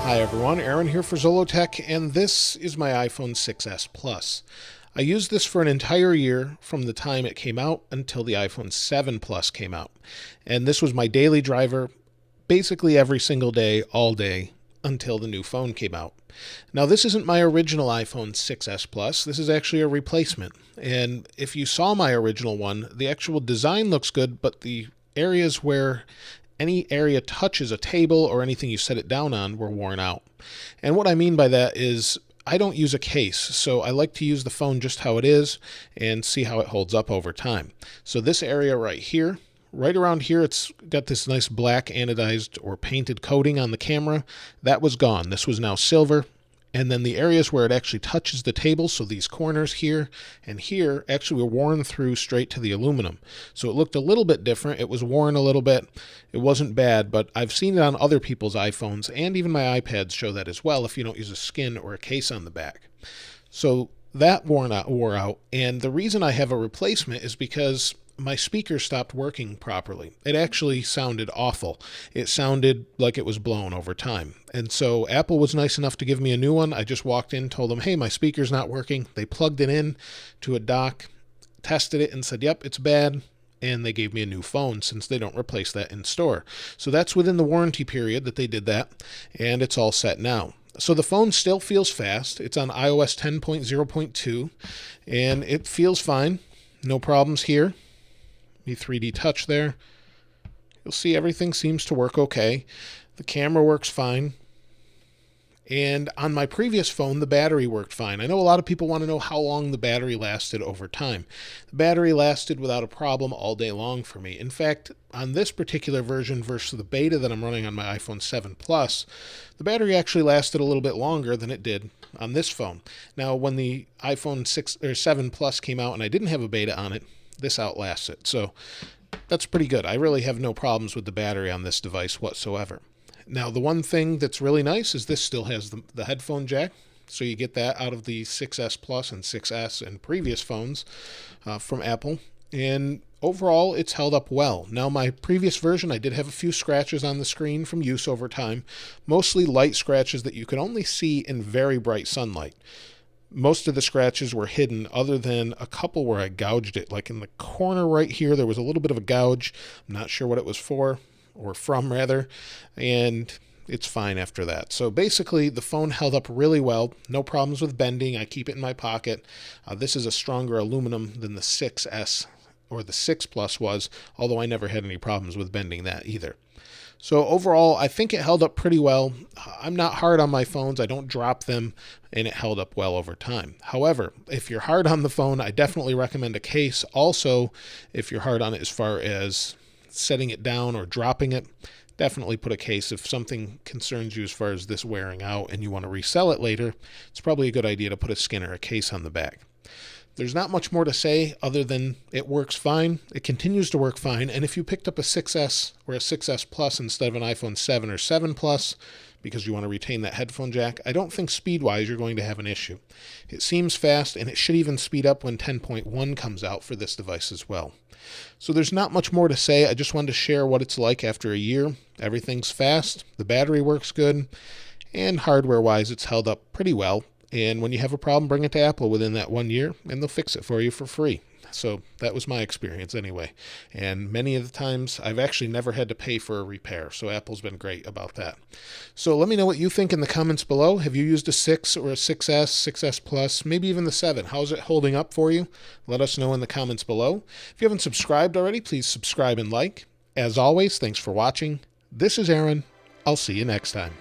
Hi everyone, Aaron here for Zollotech, and this is my iPhone 6s Plus. I used this for an entire year from the time it came out until the iPhone 7 Plus came out. And this was my daily driver basically every single day, all day, until the new phone came out. Now this isn't my original iPhone 6s Plus, this is actually a replacement. And if you saw my original one, the actual design looks good, but the areas where any area touches a table or anything you set it down on were worn out. And what I mean by that is I don't use a case, so I like to use the phone just how it is and see how it holds up over time. So this area right here, right around here, it's got this nice black anodized or painted coating on the camera. That was gone. This was now silver. And then the areas where it actually touches the table, so these corners here and here, actually were worn through straight to the aluminum. So it looked a little bit different. It was worn a little bit. It wasn't bad, but I've seen it on other people's iPhones, and even my iPads show that as well if you don't use a skin or a case on the back. So that wore out, and the reason I have a replacement is because my speaker stopped working properly. It actually sounded awful. It sounded like it was blown over time. And so Apple was nice enough to give me a new one. I just walked in, told them, hey, my speaker's not working. They plugged it in to a dock, tested it, and said, yep, it's bad. And they gave me a new phone since they don't replace that in store. So that's within the warranty period that they did that, and it's all set now. So the phone still feels fast. It's on iOS 10.0.2, and it feels fine. No problems here. 3D touch there. You'll see everything seems to work okay. The camera works fine. And on my previous phone, the battery worked fine. I know a lot of people want to know how long the battery lasted over time. The battery lasted without a problem all day long for me. In fact, on this particular version versus the beta that I'm running on my iPhone 7 Plus, the battery actually lasted a little bit longer than it did on this phone. Now, when the iPhone 6 or 7 Plus came out and I didn't have a beta on it, this outlasts it. So that's pretty good. I really have no problems with the battery on this device whatsoever. Now, the one thing that's really nice is this still has the headphone jack. So you get that out of the 6S Plus and 6S and previous phones from Apple. And overall, it's held up well. Now, my previous version, I did have a few scratches on the screen from use over time, mostly light scratches that you could only see in very bright sunlight. Most of the scratches were hidden other than a couple where I gouged it. Like in the corner right here, there was a little bit of a gouge. I'm not sure what it was for, or from rather, and it's fine after that. So basically, the phone held up really well. No problems with bending. I keep it in my pocket. This is a stronger aluminum than the 6S or the 6 Plus was, although I never had any problems with bending that either. So overall, I think it held up pretty well. I'm not hard on my phones. I don't drop them, and it held up well over time. However, if you're hard on the phone, I definitely recommend a case. Also, if you're hard on it as far as setting it down or dropping it, definitely put a case. If something concerns you as far as this wearing out and you want to resell it later, it's probably a good idea to put a skin or a case on the back. There's not much more to say other than it works fine. It continues to work fine. And if you picked up a 6S or a 6S Plus instead of an iPhone 7 or 7 Plus because you want to retain that headphone jack, I don't think speed-wise you're going to have an issue. It seems fast, and it should even speed up when 10.1 comes out for this device as well. So there's not much more to say. I just wanted to share what it's like after a year. Everything's fast, the battery works good, and hardware-wise it's held up pretty well. And when you have a problem, bring it to Apple within that 1 year, and they'll fix it for you for free. So that was my experience anyway. And many of the times, I've actually never had to pay for a repair. So Apple's been great about that. So let me know what you think in the comments below. Have you used a 6 or a 6S, 6S Plus, maybe even the 7? How's it holding up for you? Let us know in the comments below. If you haven't subscribed already, please subscribe and like. As always, thanks for watching. This is Aaron. I'll see you next time.